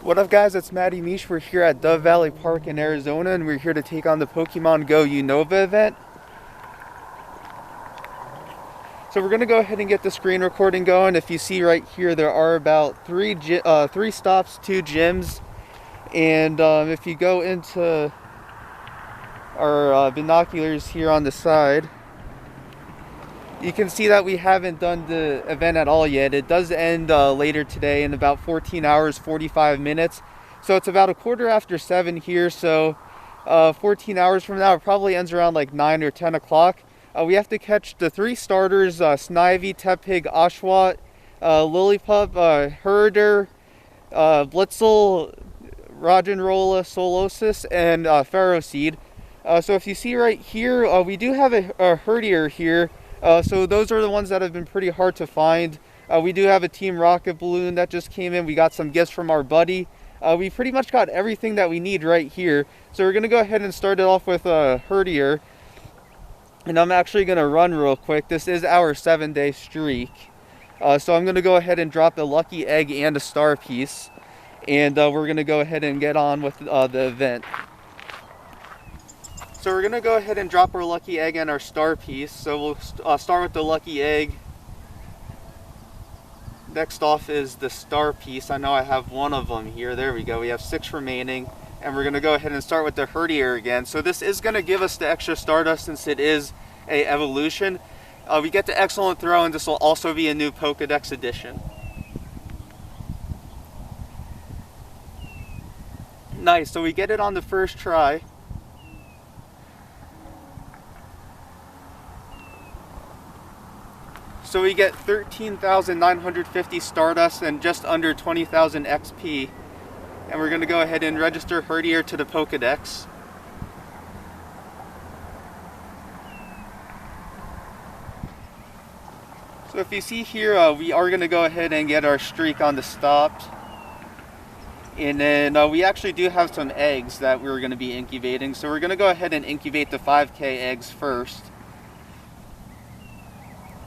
What up guys, it's Matty Mish. We're here at Dove Valley Park in Arizona and we're here to take on the Pokemon Go Unova event. So we're going to go ahead and get the screen recording going. If you see right here, there are about three stops, 2 gyms. And if you go into our binoculars here on the side, you can see that we haven't done the event at all yet. It does end later today in about 14 hours, 45 minutes. So it's about 7:15 here. So 14 hours from now, it probably ends around like 9 or 10 o'clock. We have to catch the 3 starters, Snivy, Tepig, Oshawott, Lillipup, Herder, Blitzel, Roggenrola, Solosis, and Ferroseed. So if you see right here, we do have a Herdier here. So those are the ones that have been pretty hard to find. We do have a Team Rocket Balloon that just came in. We got some gifts from our buddy. We pretty much got everything that we need right here. So we're going to go ahead and start it off with Herdier. And I'm actually going to run real quick. This is our 7-day streak. So I'm going to go ahead and drop a lucky egg and a star piece. And we're going to go ahead and get on with the event. So we're going to go ahead and drop our lucky egg and our star piece. So we'll start with the lucky egg. Next off is the star piece. I know I have one of them here. There we go. We have 6 remaining. And we're going to go ahead and start with the Herdier again. So this is going to give us the extra Stardust since it is a evolution. We get the Excellent Throw, and this will also be a new Pokédex edition. Nice. So we get it on the first try. So we get 13,950 Stardust and just under 20,000 XP. And we're going to go ahead and register Herdier to the Pokédex. So if you see here, we are going to go ahead and get our streak on the stopped. And then we actually do have some eggs that we're going to be incubating. So we're going to go ahead and incubate the 5K eggs first.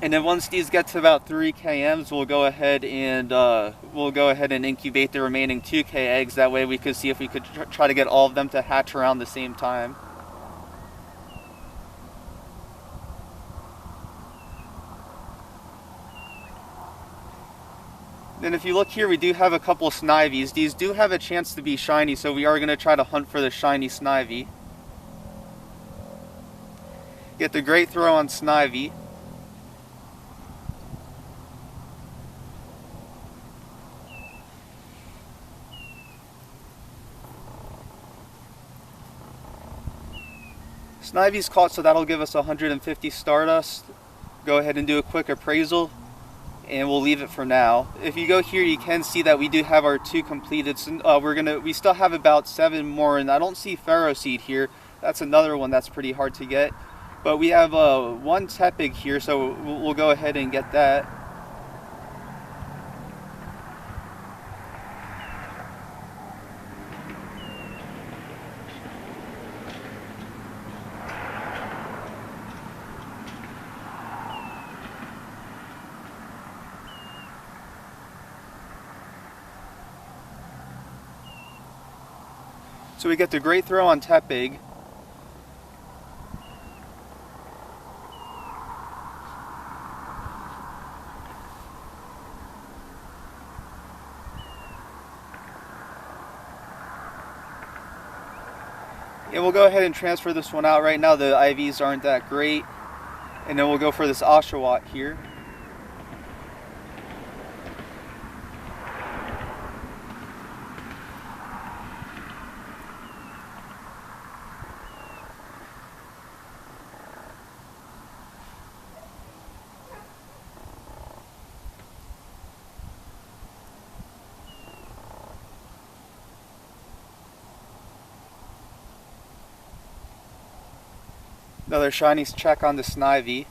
And then once these get to about 3 kms, we'll go ahead and incubate the remaining 2K eggs. That way we could see if we could try to get all of them to hatch around the same time. Then if you look here, we do have a couple Snivies. These do have a chance to be shiny, so we are going to try to hunt for the shiny Snivy. Get the great throw on Snivy. Snivy's caught, so that'll give us 150 Stardust. Go ahead and do a quick appraisal, and we'll leave it for now. If you go here, you can see that we do have our 2 completed. So we still have about 7 more, and I don't see Ferroseed here. That's another one that's pretty hard to get. But we have 1 Tepig here, so we'll go ahead and get that. So we get the great throw on Tepig. And we'll go ahead and transfer this one out. Right now the IVs aren't that great. And then we'll go for this Oshawott here. Another shiny check on the Snivy.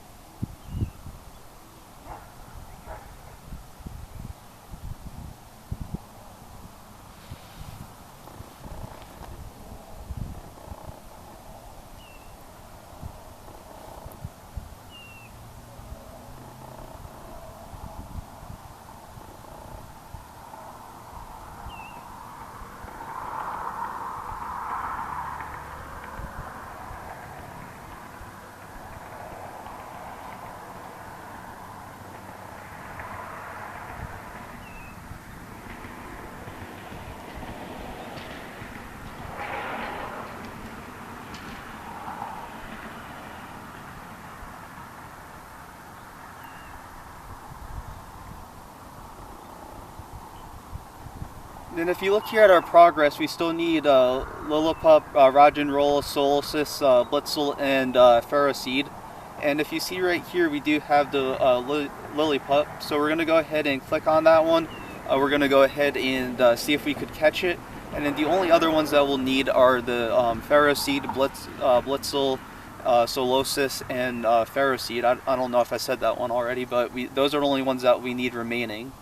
Then if you look here at our progress, we still need Lillipup, Roggenrola, Solosis, Blitzel, and Ferroseed. And if you see right here, we do have the Lillipup. So we're going to go ahead and click on that one. We're going to go ahead and see if we could catch it. And then the only other ones that we'll need are the Ferroseed, Blitzel, Solosis, and Ferroseed. I don't know if I said that one already, but those are the only ones that we need remaining.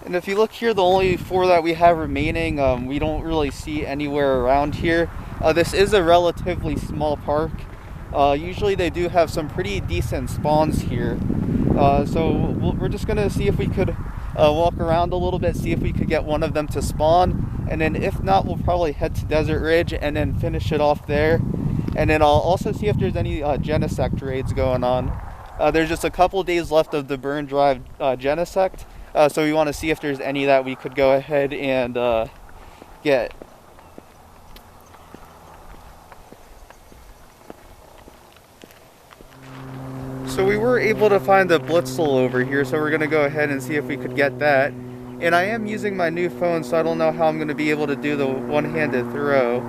And if you look here, the only 4 that we have remaining, we don't really see anywhere around here. This is a relatively small park. Usually they do have some pretty decent spawns here. So we're just going to see if we could walk around a little bit, see if we could get one of them to spawn. And then if not, we'll probably head to Desert Ridge and then finish it off there. And then I'll also see if there's any Genesect raids going on. There's just a couple days left of the Burn Drive Genesect. So we want to see if there's any that we could go ahead and get. So we were able to find the Blitzel over here, so we're going to go ahead and see if we could get that. And I am using my new phone, so I don't know how I'm going to be able to do the one-handed throw.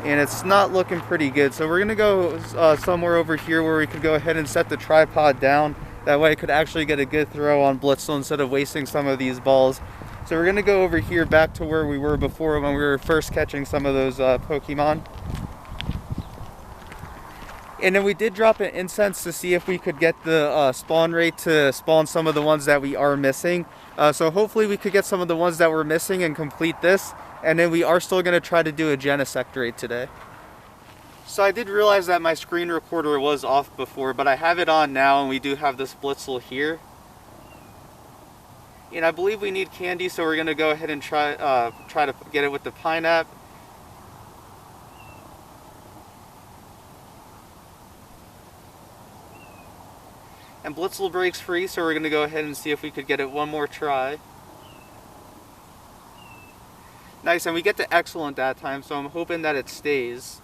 And it's not looking pretty good, so we're gonna go somewhere over here where we could go ahead and set the tripod down. That way I could actually get a good throw on Blitzel instead of wasting some of these balls. So we're gonna go over here back to where we were before when we were first catching some of those Pokemon. And then we did drop an incense to see if we could get the spawn rate to spawn some of the ones that we are missing. So hopefully we could get some of the ones that we're missing and complete this. And then we are still going to try to do a Genesect raid today. So I did realize that my screen recorder was off before, but I have it on now and we do have this Blitzel here. And I believe we need candy, so we're going to go ahead and try to get it with the Pineapple. And Blitzel breaks free, so we're going to go ahead and see if we could get it one more try. Nice, and we get to Excellent that time, so I'm hoping that it stays.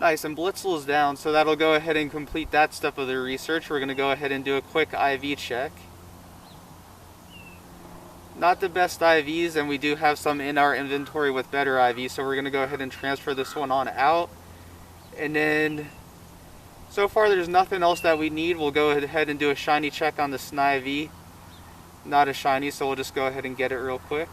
Nice, and Blitzel is down, so that'll go ahead and complete that step of the research. We're going to go ahead and do a quick IV check. Not the best IVs, and we do have some in our inventory with better IVs, so we're going to go ahead and transfer this one on out. And then, so far there's nothing else that we need. We'll go ahead and do a shiny check on the Snivy. Not a shiny, so we'll just go ahead and get it real quick.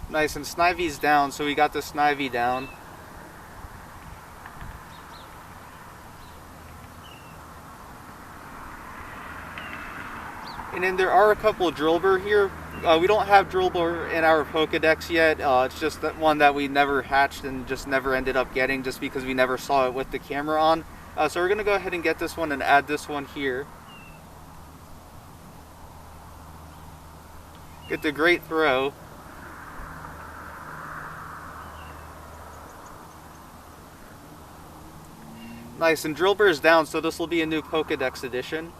Nice, and Snivy's down, so we got the Snivy down. And then there are a couple of Drillbur here. We don't have Drillbur in our Pokédex yet. It's just that one that we never hatched and just never ended up getting just because we never saw it with the camera on. So we're going to go ahead and get this one and add this one here. Get the great throw. Nice, and Drillbur is down, so this will be a new Pokédex edition.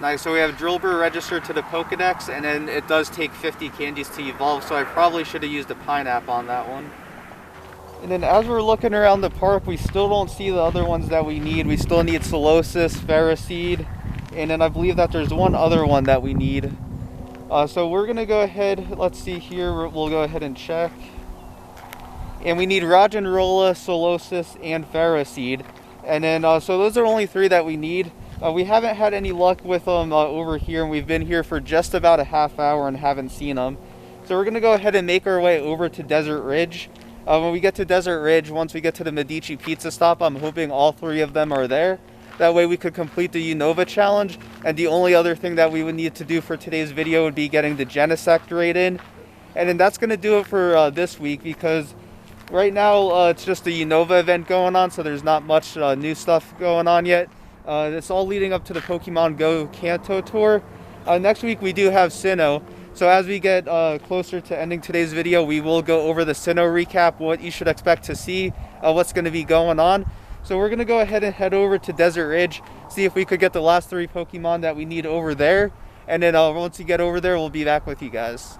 Nice, so we have Drillbur registered to the Pokédex, and then it does take 50 candies to evolve, so I probably should have used a Pineapple on that one. And then as we're looking around the park, we still don't see the other ones that we need. We still need Solosis, Ferroseed, and then I believe that there's one other one that we need. So we're going to go ahead, let's see here, we'll go ahead and check. And we need Roggenrola, Solosis, and Ferroseed. And then, so those are only 3 that we need. We haven't had any luck with them over here, and we've been here for just about a half hour and haven't seen them. So we're going to go ahead and make our way over to Desert Ridge. When we get to Desert Ridge, once we get to the Medici Pizza Stop, I'm hoping all 3 of them are there. That way we could complete the Unova challenge. And the only other thing that we would need to do for today's video would be getting the Genesect raid in. And then that's going to do it for this week, because right now it's just the Unova event going on, so there's not much new stuff going on yet. It's all leading up to the Pokemon Go Kanto tour. Next week we do have Sinnoh. So as we get closer to ending today's video, we will go over the Sinnoh recap, what you should expect to see, what's going to be going on. So we're going to go ahead and head over to Desert Ridge, see if we could get the last 3 Pokemon that we need over there. And then once we get over there, we'll be back with you guys.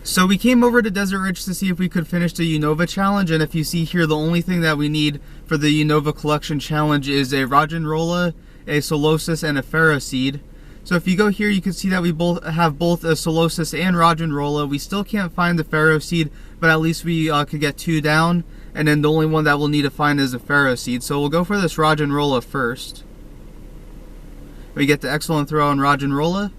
So we came over to Desert Ridge to see if we could finish the Unova challenge, and if you see here, the only thing that we need for the Unova Collection challenge is a Roggenrola, a Solosis, and a Ferroseed. So if you go here, you can see that we have both a Solosis and Roggenrola. We still can't find the Ferroseed, but at least we could get 2 down, and then the only one that we'll need to find is a Ferroseed. So we'll go for this Roggenrola first. We get the excellent throw on Roggenrola.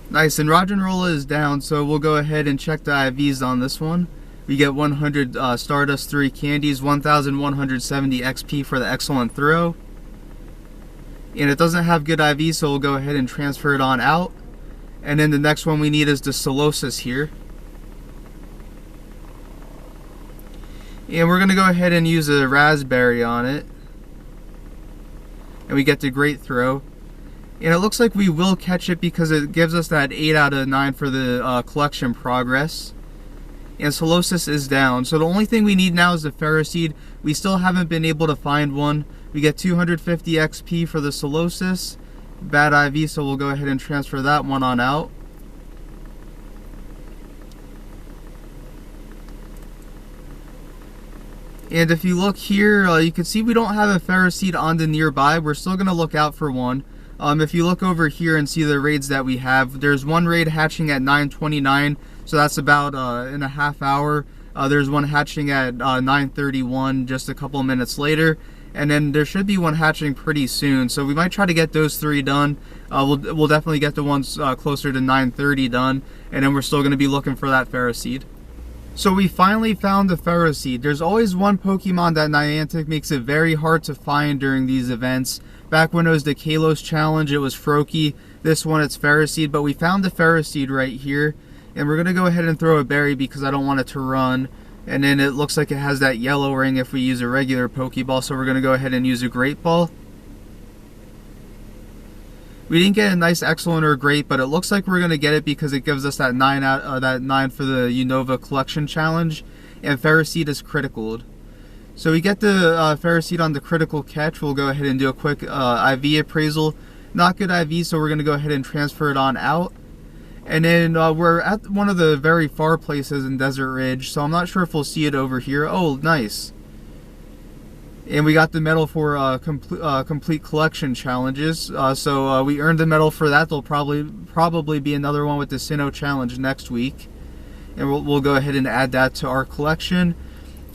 Nice, and Roggenrola is down, so we'll go ahead and check the IVs on this one. We get 100 Stardust, 3 candies, 1,170 XP for the excellent throw. And it doesn't have good IVs, so we'll go ahead and transfer it on out. And then the next one we need is the Solosis here. And we're going to go ahead and use a Raspberry on it. And we get the great throw. And it looks like we will catch it because it gives us that 8 out of 9 for the collection progress. And Solosis is down. So the only thing we need now is the Ferroseed. We still haven't been able to find one. We get 250 XP for the Solosis. Bad IV, so we'll go ahead and transfer that one on out. And if you look here, you can see we don't have a Ferroseed on the nearby. We're still going to look out for one. If you look over here and see the raids that we have, there's one raid hatching at 9:29, so that's about in a half hour. There's one hatching at 9:31, just a couple of minutes later, and then there should be one hatching pretty soon. So we might try to get those 3 done. We'll definitely get the ones closer to 9:30 done, and then we're still going to be looking for that Ferroseed. So we finally found the Ferroseed. There's always one Pokemon that Niantic makes it very hard to find during these events. Back when it was the Kalos challenge, it was Froakie. This one, it's Ferroseed, but we found the Ferroseed right here. And we're going to go ahead and throw a berry because I don't want it to run. And then it looks like it has that yellow ring if we use a regular Pokeball, so we're going to go ahead and use a Great Ball. We didn't get a nice excellent or great, but it looks like we're going to get it because it gives us that 9 for the Unova Collection challenge, and Ferroseed is criticaled. So we get the Ferroseed on the critical catch. We'll go ahead and do a quick IV appraisal. Not good IV, so we're going to go ahead and transfer it on out. And then we're at one of the very far places in Desert Ridge, so I'm not sure if we'll see it over here. Oh, nice. And we got the medal for complete collection challenges. So we earned the medal for that. There'll probably be another one with the Sinnoh challenge next week. And we'll go ahead and add that to our collection.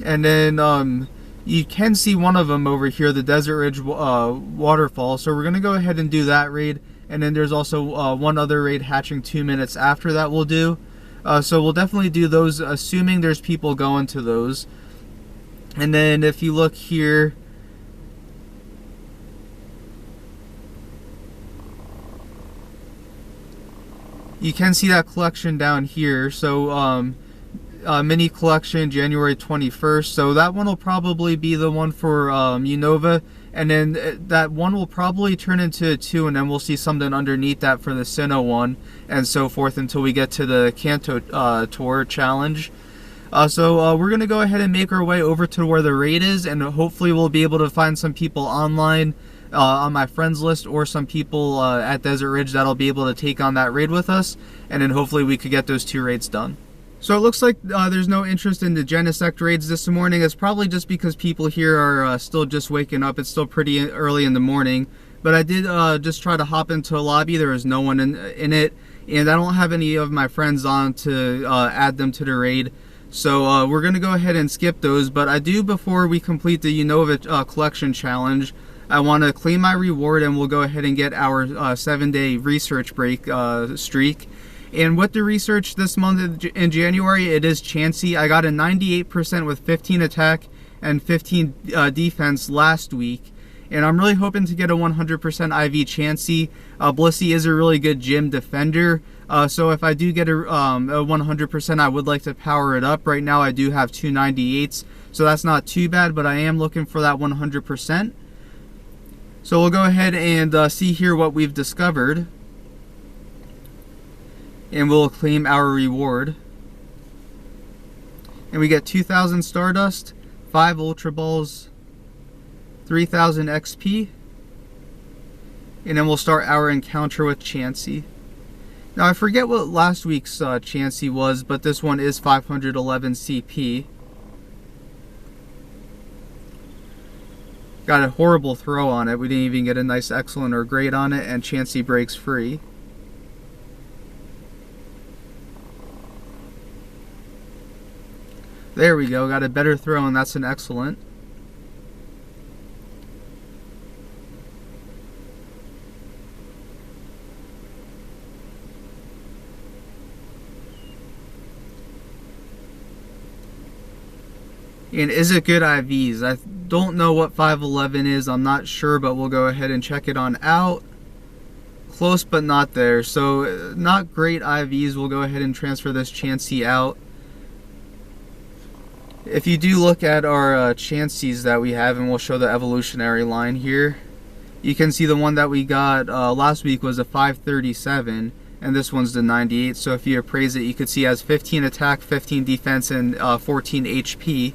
And then you can see one of them over here, the Desert Ridge waterfall. So we're going to go ahead and do that raid. And then there's also one other raid hatching 2 minutes after that we'll do. So we'll definitely do those, assuming there's people going to those. And then if you look here, you can see that collection down here. So mini collection January 21st. So that one will probably be the one for Unova. And then that one will probably turn into a 2, and then we'll see something underneath that for the Sinnoh one, and so forth until we get to the Kanto Tour challenge. So we're going to go ahead and make our way over to where the raid is, and hopefully we'll be able to find some people online on my friends list, or some people at Desert Ridge that'll be able to take on that raid with us, and then hopefully we could get those 2 raids done. So it looks like there's no interest in the Genesect raids this morning. It's probably just because people here are still just waking up. It's still pretty early in the morning. But I did just try to hop into a lobby. There was no one in it. And I don't have any of my friends on to add them to the raid. So we're going to go ahead and skip those. But I do, before we complete the Unova Collection Challenge, I want to claim my reward, and we'll go ahead and get our 7-day research break streak. And with the research this month in January, it is Chansey. I got a 98% with 15 attack and 15 defense last week. And I'm really hoping to get a 100% IV Chansey. Blissey is a really good gym defender. So if I do get a 100%, I would like to power it up. Right now I do have 298s, so that's not too bad, but I am looking for that 100%. So we'll go ahead and see here what we've discovered. And we'll claim our reward. And we get 2,000 Stardust, 5 Ultra Balls, 3,000 XP, and then we'll start our encounter with Chansey. Now I forget what last week's Chansey was, but this one is 511 CP. Got a horrible throw on it. We didn't even get a nice excellent or great on it, and Chansey breaks free. There we go, got a better throw, and that's an excellent. And is it good IVs? I don't know what 511 is, I'm not sure, but we'll go ahead and check it on out. Close but not there, so not great IVs. We'll go ahead and transfer this Chansey out. If you do look at our Chanseys that we have, and we'll show the evolutionary line here, you can see the one that we got last week was a 537, and this one's the 98. So if you appraise it, you could see it has 15 attack, 15 defense, and 14 HP.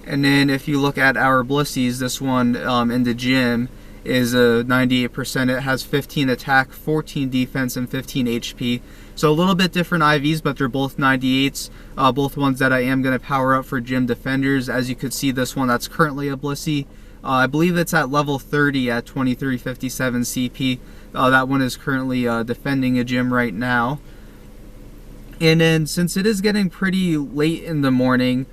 And then if you look at our Blissies, this one in the gym is a 98%. It has 15 attack, 14 defense, and 15 HP. So a little bit different IVs, but they're both 98s. Both ones that I am going to power up for gym defenders. As you could see, this one that's currently a Blissey, I believe it's at level 30 at 2357 CP. That one is currently defending a gym right now. And then since it is getting pretty late in the morning,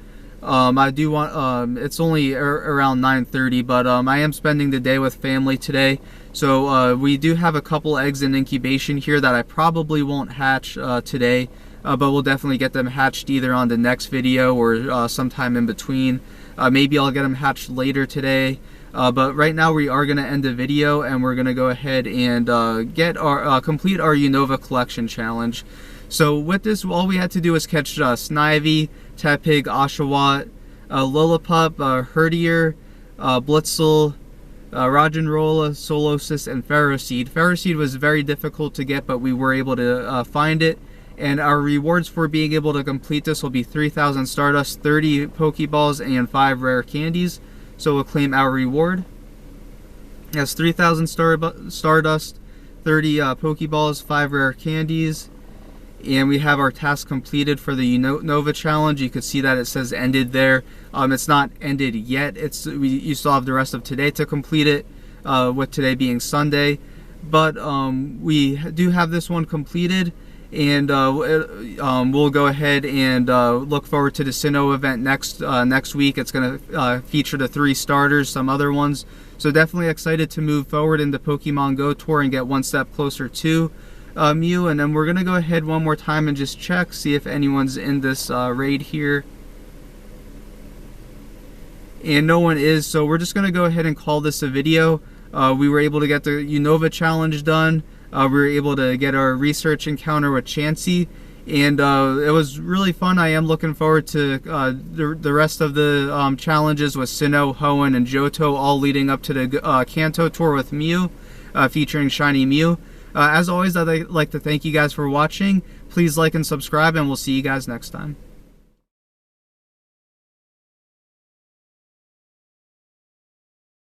I do want, it's only around 9:30, but I am spending the day with family today. So we do have a couple eggs in incubation here that I probably won't hatch today, but we'll definitely get them hatched either on the next video or sometime in between. Maybe I'll get them hatched later today. But right now we are going to end the video, and we're going to go ahead and get our complete our Unova Collection challenge. So with this, all we had to do was catch Snivy, Tepig, Oshawott, Lillipup, Herdier, Blitzel, Roggenrola, Solosis, and Ferroseed. Ferroseed was very difficult to get, but we were able to find it. And our rewards for being able to complete this will be 3,000 Stardust, 30 Pokeballs, and 5 rare candies. So we'll claim our reward. That's 3,000 Stardust, 30 Pokeballs, 5 rare candies. And we have our task completed for the Unova challenge. You can see that it says ended there. It's not ended yet. You still have the rest of today to complete it, with today being Sunday. But we do have this one completed, and we'll go ahead and look forward to the Sinnoh event next week. It's going to feature the 3 starters, some other ones. So definitely excited to move forward in the Pokemon Go tour and get one step closer to Mew. And then we're gonna go ahead one more time and just check, see if anyone's in this raid here, and no one is, so we're just gonna go ahead and call this a video. We were able to get the Unova challenge done. We were able to get our research encounter with Chansey, and it was really fun. I am looking forward to the rest of the challenges with Sinnoh, Hoenn, and Johto, all leading up to the Kanto tour with Mew, featuring Shiny Mew. As always, I'd like to thank you guys for watching. Please like and subscribe, and we'll see you guys next time.